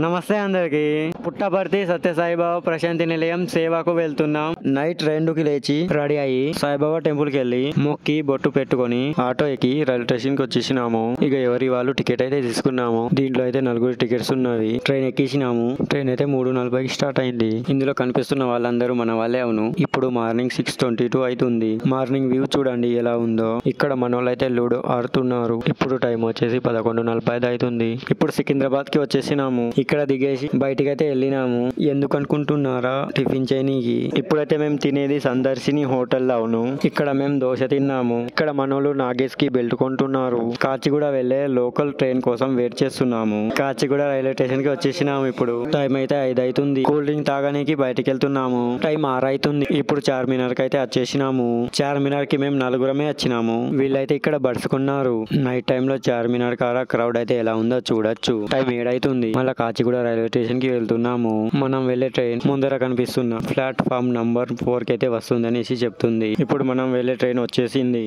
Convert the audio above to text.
నమస్తే అందరికి. పుట్టపర్తి సత్యసాయిబాబా ప్రశాంతి నిలయం సేవకు వెళ్తున్నాం. నైట్ 2కి లేచి రెడీ అయ్యి సాయిబాబా టెంపుల్ కి వెళ్ళి మొక్కి బొట్టు పెట్టుకొని ఆటో ఎక్కి రైల్వే స్టేషన్ కి వచ్చేసినాము. ఇక ఎవరి వాళ్ళు టికెట్ అయితే తీసుకున్నాము. దీంట్లో అయితే 4 టికెట్స్ ఉన్నవి. ట్రైన్ ఎక్కేసినాము. ట్రైన్ అయితే 3:40కి స్టార్ట్ అయింది. ఇందులో కనిపిస్తున్న వాళ్ళందరూ మన వాళ్ళే. అవును, ఇప్పుడు మార్నింగ్ 6:22 అవుతుంది. మార్నింగ్ వ్యూ చూడండి ఎలా ఉందో. ఇక్కడ మనోళ్ళు అయితే లూడో ఆడుతున్నారు. ఇప్పుడు టైం వచ్చేసి 11:45 అవుతుంది. ఇప్పుడు సికింద్రాబాద్ కి వచ్చేసినాము. ఇక్కడ దిగేసి బయటికి అయితే వెళ్ళినాము. ఎందుకు అనుకుంటున్నారా? టిఫిన్ చేయనీకి. ఇప్పుడైతే మేము తినేది సందర్శిని హోటల్. అవును, ఇక్కడ మేము దోశ తిన్నాము. ఇక్కడ మనోళ్ళు నాగేష్ కి బెల్ట్ కొంటున్నారు. కాచిగూడ వెళ్లే లోకల్ ట్రైన్ కోసం వెయిట్ చేస్తున్నాము. కాచిగూడ రైల్వే స్టేషన్ కి వచ్చేసినాము. ఇప్పుడు టైం అయితే 5 అవుతుంది. కూల్ డ్రింక్ తాగడానికి బయటికి వెళ్తున్నాము. టైం 6 అవుతుంది. ఇప్పుడు చార్మినార్ కి అయితే వచ్చేసినాము. చార్మినార్ కి మేము 4గురమే వచ్చినాము. వీళ్ళైతే ఇక్కడ బడుచుకున్నారు. నైట్ టైమ్ లో చార్మినార్ కాడ క్రౌడ్ అయితే ఎలా ఉందో చూడొచ్చు. టైం 7 అవుతుంది. మళ్ళీ కాచిగూడ రైల్వే స్టేషన్ కి వెళ్తున్నాము. మనం వెళ్లే ట్రైన్ ముందర కనిపిస్తున్న ప్లాట్ఫామ్ నంబర్ 4 కి అయితే వస్తుంది అనేసి చెప్తుంది. ఇప్పుడు మనం వెళ్లే ట్రైన్ వచ్చేసింది.